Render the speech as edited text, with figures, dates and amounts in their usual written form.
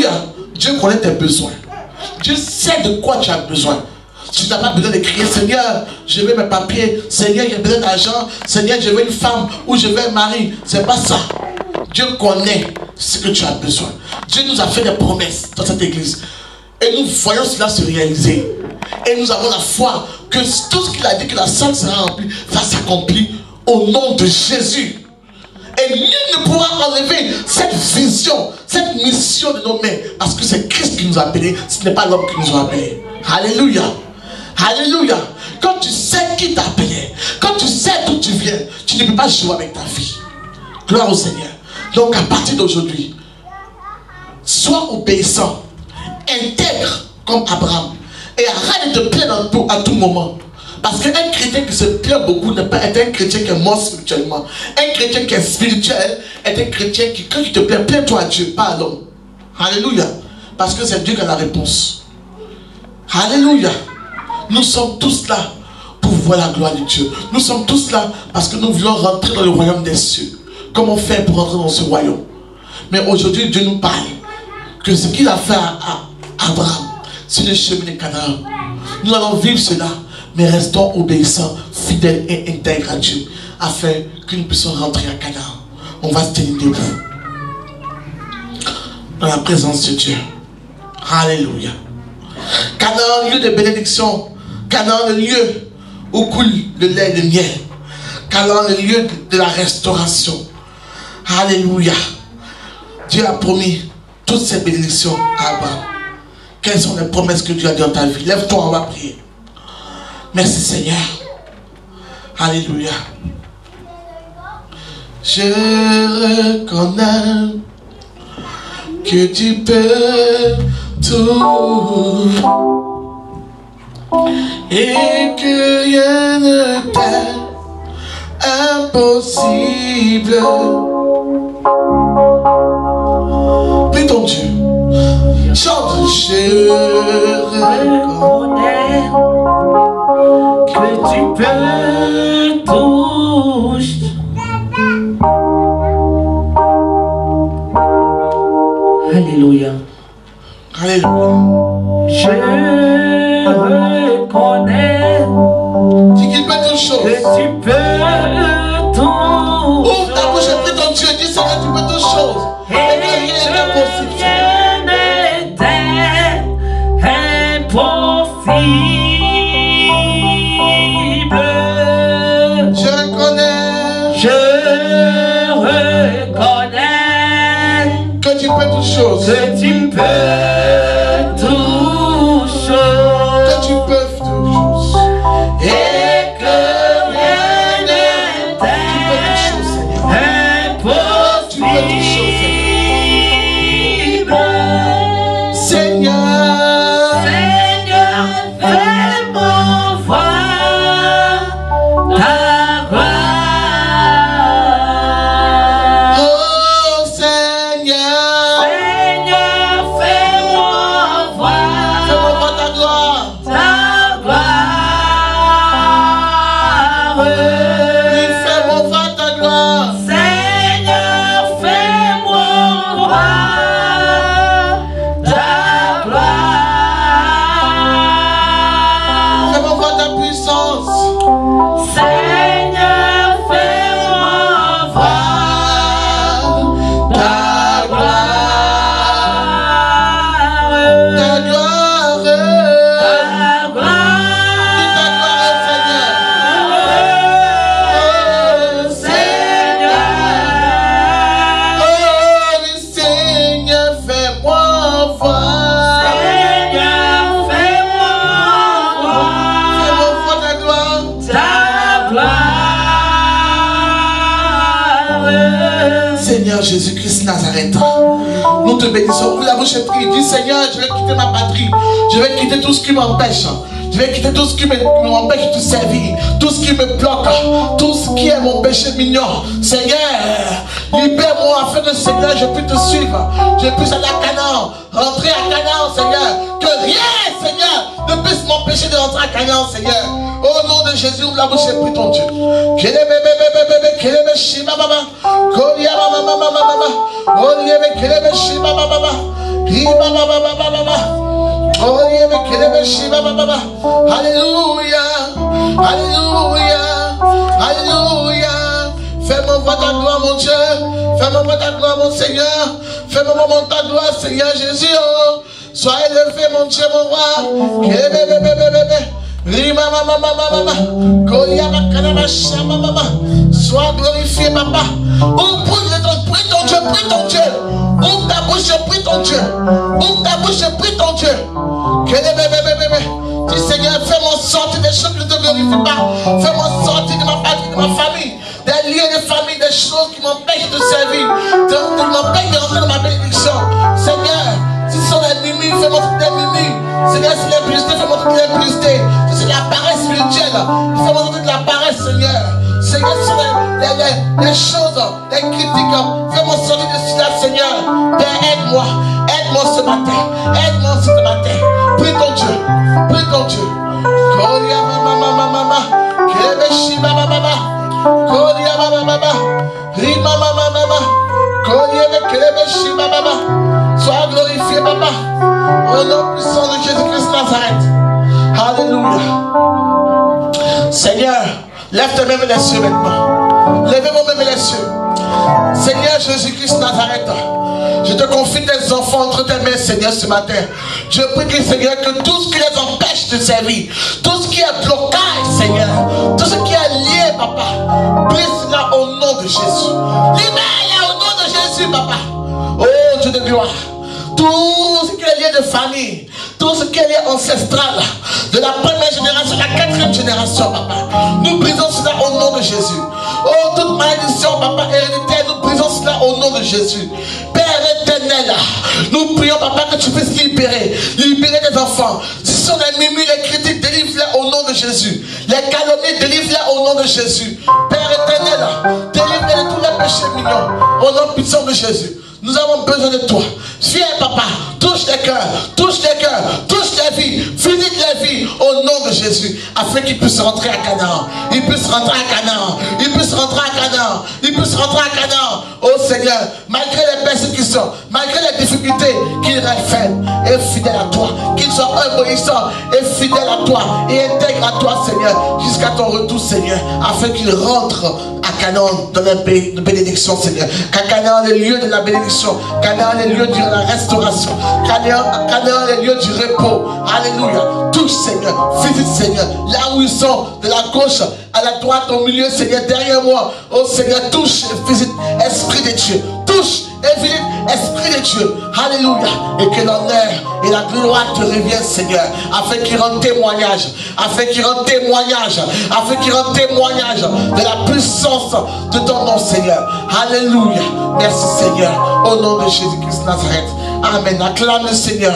Alléluia. Dieu connaît tes besoins. Dieu sait de quoi tu as besoin. Tu n'as pas besoin de crier, Seigneur, je veux mes papiers. Seigneur, j'ai besoin d'argent. Seigneur, je veux une femme ou je veux un mari. C'est pas ça. Dieu connaît ce que tu as besoin. Dieu nous a fait des promesses dans cette église. Et nous voyons cela se réaliser. Et nous avons la foi que tout ce qu'il a dit, que la salle sera remplie, va s'accomplir au nom de Jésus. Et nul ne pourra enlever cette vision, cette mission de nos mains. Parce que c'est Christ qui nous a appelés, ce n'est pas l'homme qui nous a appelés. Alléluia. Alléluia. Quand tu sais qui t'a appelé, quand tu sais d'où tu viens, tu ne peux pas jouer avec ta vie. Gloire au Seigneur. Donc à partir d'aujourd'hui, sois obéissant, intègre comme Abraham. Et arrête de te plaindre à tout moment. Parce qu'un chrétien qui se plaint beaucoup n'est pas un chrétien qui est mort spirituellement. Un chrétien qui est spirituel est un chrétien qui, quand tu te plains, plains-toi à Dieu, pas à l'homme. Alléluia. Parce que c'est Dieu qui a la réponse. Alléluia. Nous sommes tous là pour voir la gloire de Dieu. Nous sommes tous là parce que nous voulons rentrer dans le royaume des cieux. Comment faire pour rentrer dans ce royaume? Mais aujourd'hui, Dieu nous parle que ce qu'il a fait à Abraham, c'est le chemin de Canaan. Nous allons vivre cela, mais restons obéissants, fidèles et intègres à Dieu, afin que nous puissions rentrer à Canaan. On va se tenir debout dans la présence de Dieu. Alléluia. Canaan, lieu de bénédiction. Canaan, le lieu où coule le lait et le miel. Canaan, le lieu de la restauration. Alléluia. Dieu a promis toutes ces bénédictions à Abraham. Quelles sont les promesses que Dieu a dit dans ta vie? Lève-toi, on va prier. Merci Seigneur. Alléluia. Je reconnais que tu peux tout et que rien ne t'est impossible. Prie ton Dieu. Chante. Je reconnais que tu peux tout. Alléluia. Alléluia. Je reconnais que tu peux tout. Ouvre ta bouche et prie ton Dieu. Dis Seigneur, tu peux toutes choses. Et que rien n'est impossible. Que tu peux toutes choses. Que tu peux toutes choses. Que tu peux toutes choses. Et que rien n'est impossible. Seigneur. Seigneur, fais-moi voir ta gloire. Oh Seigneur. Seigneur, fais-moi voir. Fais-moi voir ta gloire. Ta gloire. Oui, fais-moi voir ta gloire. Seigneur, fais-moi voir ta gloire. Fais-moi voir ta puissance. Seigneur, fais-moi voir ta gloire. Ta gloire. Ta gloire. Oh Seigneur. Seigneur. Oh oui, Seigneur, fais-moi voir. Seigneur, fais-moi voir Fais-moi voir ta gloire. ta gloire. Seigneur Jésus-Christ Nazareth, nous te bénissons. Ouvre la bouche et prie. Dis Seigneur, je vais quitter ma patrie. Je vais quitter tout ce qui m'empêche. Je vais quitter tout ce qui m'empêche de te servir. Tout ce qui me bloque. Tout ce qui est mon péché mignon. Seigneur, libère-moi afin que Seigneur, je puisse te suivre. Je puisse aller à Canaan. Rentrer à Canaan, Seigneur. Que rien, Seigneur, ne puisse m'empêcher de rentrer à Canaan, Seigneur. Au nom de Jésus, ouvre la bouche et prie ton Dieu. Alléluia. Alléluia. Alléluia. Fais-moi voir ta gloire, mon Dieu. Fais-moi voir ta gloire, mon Seigneur. Fais-moi voir ta gloire, Seigneur Jésus. Oh. Sois élevé, mon Dieu, mon roi. Sois glorifié, papa. Oh, prie ton Dieu, prie ton Dieu. Ouvre ta bouche, prie ton Dieu. Ouvre ta bouche, prie ton Dieu. Dis Seigneur, fais-moi sortir des choses qui ne te glorifient pas. Fais-moi sortir de ma patrie, de ma famille. Des liens de famille, des choses qui m'empêchent de servir. Qui m'empêchent de rentrer dans ma bénédiction. Seigneur, si ce sont des mimiques, fais-moi toutes les mimiques. Seigneur, si les publicités, fais-moi toutes les publicités. Si c'est la paresse spirituelle, fais-moi toute la paresse, Seigneur. Seigneur, si les choses, les critiques, fais-moi sortir de cela, Seigneur. Père, aide-moi. Aide-moi ce matin. Aide-moi ce matin. Prie ton Dieu. Prie ton Dieu. Gloria mama mama. Kebeshi mama mama. Gloria mama mama. Rima mama mama. Gloria kebeshi mama mama. Sois glorifié, papa. Au nom puissant de Jésus-Christ Nazareth. Alléluia. Seigneur, lève tes mains vers les cieux maintenant. Lèvez vos mains vers les cieux. Seigneur Jésus-Christ Nazareth, je te confie tes enfants entre tes mains, Seigneur, ce matin. Je prie que, Seigneur, que tout ce qui les empêche de servir, tout ce qui est blocage, Seigneur, tout ce qui est lié, papa, brise-la au nom de Jésus. Libère-la au nom de Jésus, papa. Oh Dieu de gloire. Tout ce qui est lié de famille, tout ce qui est lié ancestral, de la première génération à la quatrième génération, papa, nous brisons cela au nom de Jésus. Oh, toute malédiction, papa, héréditaire, nous brisons cela au nom de Jésus. Père éternel, nous prions, papa, que tu puisses libérer tes enfants. Si ce sont les mimiques, les critiques, délivre-les au nom de Jésus. Les calomnies, délivre-les au nom de Jésus. Père éternel, délivre-les de tous les péchés mignons au nom puissant de Jésus. Nous avons besoin de toi. Viens, papa, touche les cœurs, touche les vies, visite les vies au nom de Jésus, afin qu'ils puissent rentrer à Canaan. Ils puissent rentrer à Canaan. Ils puissent rentrer à Canaan. Ils puissent rentrer à Canaan. Oh Seigneur, malgré les persécutions, malgré les difficultés, qu'ils restent faibles et fidèles à toi. Qu'ils soient obéissants et fidèles à toi et intègres à toi, Seigneur, jusqu'à ton retour, Seigneur, afin qu'ils rentrent à Canaan dans le pays de bénédiction, Seigneur. Car Canaan est le lieu de la bénédiction. Canaan est le lieu de la restauration. Canaan est le lieu du repos. Alléluia. Touche, Seigneur. Visite, Seigneur. Là où ils sont, de la gauche à la droite, au milieu, Seigneur, derrière moi. Oh Seigneur, touche et visite, Esprit de Dieu. Touche et visite, Esprit de Dieu. Alléluia. Et que l'honneur et la gloire te reviennent, Seigneur. Afin qu'ils rendent témoignage. Afin qu'ils rendent témoignage. Afin qu'ils rendent témoignage de la puissance de ton nom, Seigneur. Alléluia. Merci, Seigneur. Au nom de Jésus-Christ Nazareth. Amen. Acclame le Seigneur.